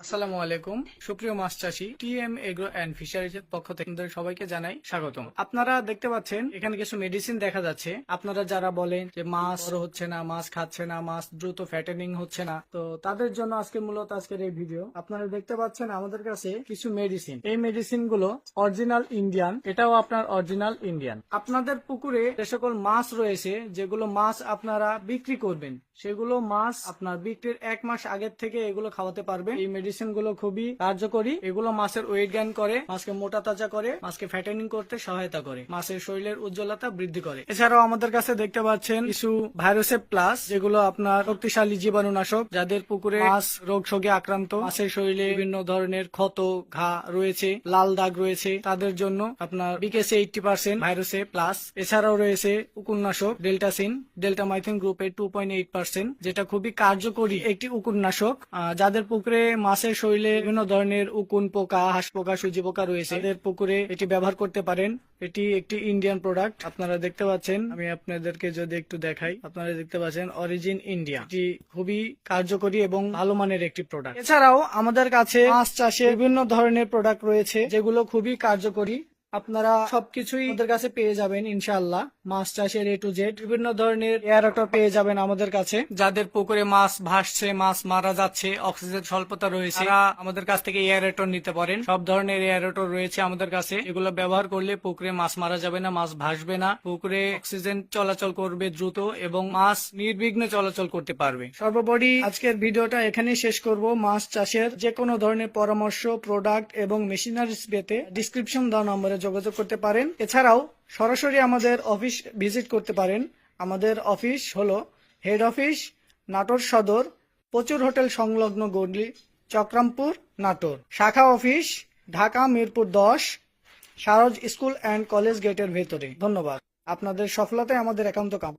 আসসালামু আলাইকুম সুপ্রিয় মাছ চাষী টিএম এগ্রো অ্যান্ড ফিশারিজ এর পক্ষ থেকে আপনাদের সবাইকে জানাই স্বাগতম। আপনারা দেখতে পাচ্ছেন এখানে কিছু মেডিসিন দেখা যাচ্ছে। আপনারা যারা বলেন যে মাছ বড় হচ্ছে না, মাছ খাচ্ছে না, মাছ দ্রুত ফ্যাটেনিং হচ্ছে না, তো তাদের জন্য আজকের এই ভিডিও। আপনারা দেখতে পাচ্ছেন আমাদের কাছে কিছু মেডিসিন। এই মেডিসিন গুলো অরিজিনাল ইন্ডিয়ান, এটাও আপনার অরিজিনাল ইন্ডিয়ান। আপনাদের পুকুরে যে সকল মাছ রয়েছে, যেগুলো মাছ আপনারা বিক্রি করবেন, সেগুলো মাছ আপনার বিক্রির 1 মাস আগের থেকে এগুলো খাওয়াতে পারবেন। এই মেডিসিন গুলো খুবই কার্যকরী। এগুলো মাছের ওয়েট গেইন করে, মাছকে মোটা তাজা করে, মাছকে ফ্যাটেনিং করতে সহায়তা করে, মাছের শরীরের উজ্জ্বলতা বৃদ্ধি করে। এছাড়াও আমাদের কাছে দেখতে পাচ্ছেন কিছু ভাইরাসের প্লাস, যেগুলো আপনার শক্তিশালী জীবাণুনাশক। যাদের পুকুরে মাছ রোগ শোকে আক্রান্ত, মাছের শরীরে বিভিন্ন ধরনের ক্ষত, ঘা রয়েছে, লাল দাগ রয়েছে, তাদের জন্য আপনার বিকেসি 80% ভাইরাসে প্লাস। এছাড়াও রয়েছে উকুননাশক ডেল্টাসিন, ডেল্টামাইথিন গ্রুপের 2.8%, যেটা খুবই কার্যকরী একটি উকুননাশক। যাদের পুকুরে মাছের শরীরে বিভিন্ন ধরনের উকুন পোকা, হাঁস পোকা, সুজি পোকা রয়েছে, তাদের পুকুরে এটি ব্যবহার করতে পারেন। এটি একটি ইন্ডিয়ান প্রোডাক্ট। আপনারা দেখতে পাচ্ছেন, আমি আপনাদেরকে যদি একটু দেখাই, আপনারা দেখতে পাচ্ছেন অরিজিন ইন্ডিয়া। এটি খুবই কার্যকরী এবং ভালো মানের একটি প্রোডাক্ট। এছাড়াও আমাদের কাছে মাছ চাষে বিভিন্ন ধরনের প্রোডাক্ট রয়েছে, যেগুলো খুবই কার্যকরী। আপনারা সবকিছুই আমাদের কাছে পেয়ে যাবেন ইনশাআল্লাহ। মাছ চাষের A to Z বিভিন্ন ধরনের এয়ারেটর পেয়ে যাবেন আমাদের কাছে। যাদের পুকুরে মাছ ভাসছে, মাছ মারা যাচ্ছে, অক্সিজেন স্বল্পতা রয়েছে, তারা আমাদের কাছ থেকে এয়ারেটর নিতে পারেন। সব ধরনের এয়ারেটর রয়েছে আমাদের কাছে। এগুলো ব্যবহার করলে পুকুরে মাছ মারা যাবে না, মাছ ভাসবে না, পুকুরে অক্সিজেন চলাচল করবে দ্রুত এবং মাছ নির্বিঘ্নে চলাচল করতে পারবে। সর্বোপরি আজকের ভিডিওটা এখানেই শেষ করব। মাছ চাষের যে কোনো ধরনের পরামর্শ, প্রোডাক্ট এবং মেশিনারিজ পেতে ডিসক্রিপশন দেওয়া নম্বরে যোগাযোগ করতে পারেন। এছাড়াও সরাসরি আমাদের অফিস ভিজিট করতে পারেন। আমাদের অফিস হলো হেড অফিস নাটোর সদর, প্রচুর হোটেল সংলগ্ন গলি, চক্রামপুর, নাটোর। শাখা অফিস ঢাকা মিরপুর 10, সারজ স্কুল অ্যান্ড কলেজ গেটের ভেতরে। ধন্যবাদ। আপনাদের সফলতাই আমাদের একান্ত কামনা।